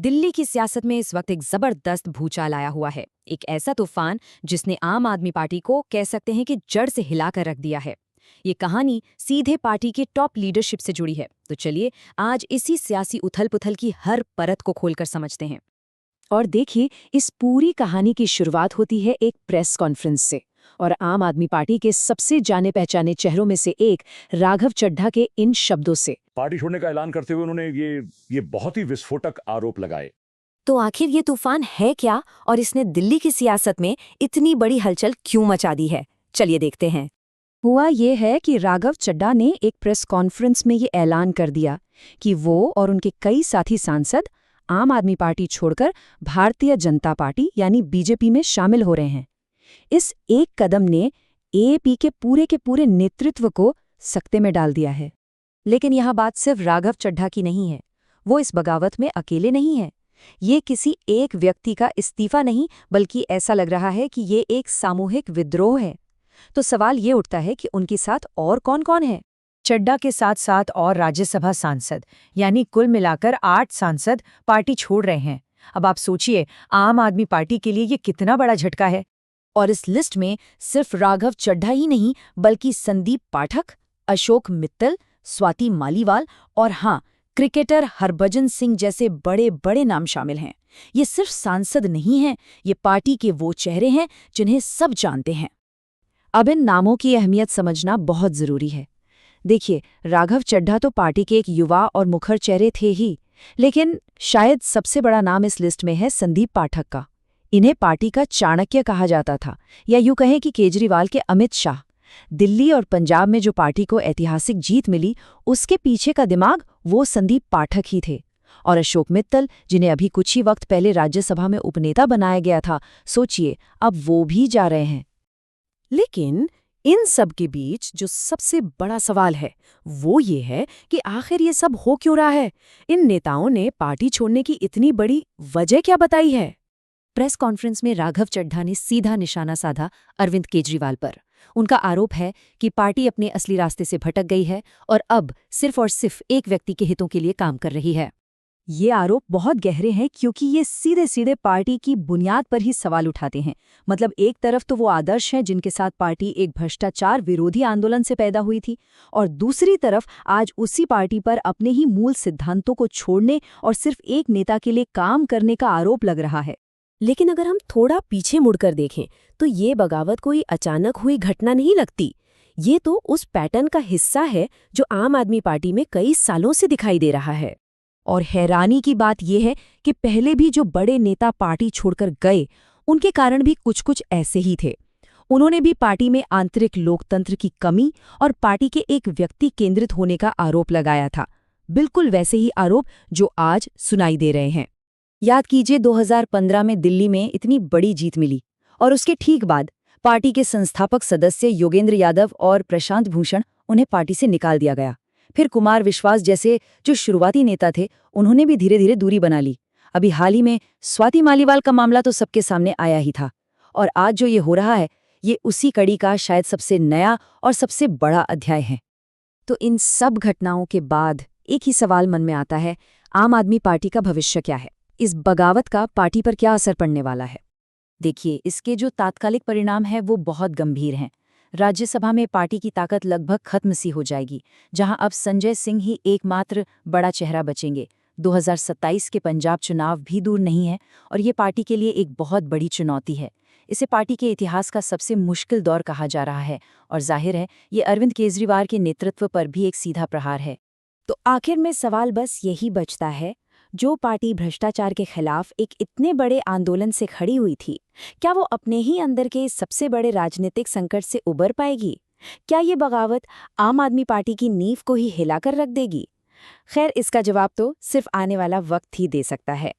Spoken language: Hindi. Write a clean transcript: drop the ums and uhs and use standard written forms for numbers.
दिल्ली की सियासत में इस वक्त एक जबरदस्त भूचाल आया हुआ है। एक ऐसा तूफान जिसने आम आदमी पार्टी को कह सकते हैं कि जड़ से हिलाकर रख दिया है। ये कहानी सीधे पार्टी के टॉप लीडरशिप से जुड़ी है। तो चलिए आज इसी सियासी उथल-पुथल की हर परत को खोलकर समझते हैं। और देखिए, इस पूरी कहानी की शुरुआत होती है एक प्रेस कॉन्फ्रेंस से और आम आदमी पार्टी के सबसे जाने पहचाने चेहरों में से एक राघव चड्ढा के इन शब्दों से। पार्टी छोड़ने का ऐलान करते हुए उन्होंने ये बहुत ही विस्फोटक आरोप लगाए। तो आखिर ये तूफान है क्या और इसने दिल्ली की सियासत में इतनी बड़ी हलचल क्यों मचा दी है? चलिए देखते हैं। हुआ ये है कि राघव चड्ढा ने एक प्रेस कॉन्फ्रेंस में ये ऐलान कर दिया कि वो और उनके कई साथी सांसद आम आदमी पार्टी छोड़कर भारतीय जनता पार्टी यानी बीजेपी में शामिल हो रहे हैं। इस एक कदम ने एएपी के पूरे नेतृत्व को सकते में डाल दिया है। लेकिन यह बात सिर्फ राघव चड्ढा की नहीं है। वो इस बगावत में अकेले नहीं है। ये किसी एक व्यक्ति का इस्तीफा नहीं, बल्कि ऐसा लग रहा है कि ये एक सामूहिक विद्रोह है। तो सवाल ये उठता है कि उनके साथ और कौन-कौन है? चड्ढा के साथ साथ और राज्यसभा सांसद यानी कुल मिलाकर 8 सांसद पार्टी छोड़ रहे हैं। अब आप सोचिए, आम आदमी पार्टी के लिए ये कितना बड़ा झटका है। और इस लिस्ट में सिर्फ राघव चड्ढा ही नहीं, बल्कि संदीप पाठक, अशोक मित्तल, स्वाति मालीवाल और हाँ, क्रिकेटर हरभजन सिंह जैसे बड़े बड़े नाम शामिल हैं। ये सिर्फ सांसद नहीं हैं, ये पार्टी के वो चेहरे हैं जिन्हें सब जानते हैं। अब इन नामों की अहमियत समझना बहुत जरूरी है। देखिए, राघव चड्ढा तो पार्टी के एक युवा और मुखर चेहरे थे ही, लेकिन शायद सबसे बड़ा नाम इस लिस्ट में है संदीप पाठक का। इन्हें पार्टी का चाणक्य कहा जाता था, या यूं कहें कि केजरीवाल के अमित शाह। दिल्ली और पंजाब में जो पार्टी को ऐतिहासिक जीत मिली, उसके पीछे का दिमाग वो संदीप पाठक ही थे। और अशोक मित्तल, जिन्हें अभी कुछ ही वक्त पहले राज्यसभा में उपनेता बनाया गया था, सोचिए अब वो भी जा रहे हैं। लेकिन इन सब के बीच जो सबसे बड़ा सवाल है वो ये है कि आखिर ये सब हो क्यों रहा है? इन नेताओं ने पार्टी छोड़ने की इतनी बड़ी वजह क्या बताई है? प्रेस कॉन्फ्रेंस में राघव चड्ढा ने सीधा निशाना साधा अरविंद केजरीवाल पर। उनका आरोप है कि पार्टी अपने असली रास्ते से भटक गई है और अब सिर्फ और सिर्फ एक व्यक्ति के हितों के लिए काम कर रही है। ये आरोप बहुत गहरे हैं क्योंकि ये सीधे सीधे पार्टी की बुनियाद पर ही सवाल उठाते हैं। मतलब एक तरफ तो वो आदर्श हैं जिनके साथ पार्टी एक भ्रष्टाचार विरोधी आंदोलन से पैदा हुई थी, और दूसरी तरफ आज उसी पार्टी पर अपने ही मूल सिद्धांतों को छोड़ने और सिर्फ एक नेता के लिए काम करने का आरोप लग रहा है। लेकिन अगर हम थोड़ा पीछे मुड़कर देखें तो ये बगावत कोई अचानक हुई घटना नहीं लगती। ये तो उस पैटर्न का हिस्सा है जो आम आदमी पार्टी में कई सालों से दिखाई दे रहा है। और हैरानी की बात यह है कि पहले भी जो बड़े नेता पार्टी छोड़कर गए, उनके कारण भी कुछ ऐसे ही थे। उन्होंने भी पार्टी में आंतरिक लोकतंत्र की कमी और पार्टी के एक व्यक्ति केंद्रित होने का आरोप लगाया था। बिल्कुल वैसे ही आरोप जो आज सुनाई दे रहे हैं। याद कीजिए 2015 में दिल्ली में इतनी बड़ी जीत मिली और उसके ठीक बाद पार्टी के संस्थापक सदस्य योगेंद्र यादव और प्रशांत भूषण, उन्हें पार्टी से निकाल दिया गया। फिर कुमार विश्वास जैसे जो शुरुआती नेता थे, उन्होंने भी धीरे धीरे दूरी बना ली। अभी हाल ही में स्वाति मालीवाल का मामला तो सबके सामने आया ही था, और आज जो ये हो रहा है, ये उसी कड़ी का शायद सबसे नया और सबसे बड़ा अध्याय है। तो इन सब घटनाओं के बाद एक ही सवाल मन में आता है, आम आदमी पार्टी का भविष्य क्या है? इस बगावत का पार्टी पर क्या असर पड़ने वाला है? देखिए, इसके जो तात्कालिक परिणाम हैं वो बहुत गंभीर हैं। राज्यसभा में पार्टी की ताकत लगभग खत्म सी हो जाएगी, जहां अब संजय सिंह ही एकमात्र बड़ा चेहरा बचेंगे। 2027 के पंजाब चुनाव भी दूर नहीं है और ये पार्टी के लिए एक बहुत बड़ी चुनौती है। इसे पार्टी के इतिहास का सबसे मुश्किल दौर कहा जा रहा है, और जाहिर है ये अरविंद केजरीवाल के नेतृत्व पर भी एक सीधा प्रहार है। तो आखिर में सवाल बस यही बचता है, जो पार्टी भ्रष्टाचार के खिलाफ एक इतने बड़े आंदोलन से खड़ी हुई थी, क्या वो अपने ही अंदर के सबसे बड़े राजनीतिक संकट से उबर पाएगी? क्या ये बगावत आम आदमी पार्टी की नींव को ही हिलाकर रख देगी? खैर, इसका जवाब तो सिर्फ आने वाला वक्त ही दे सकता है।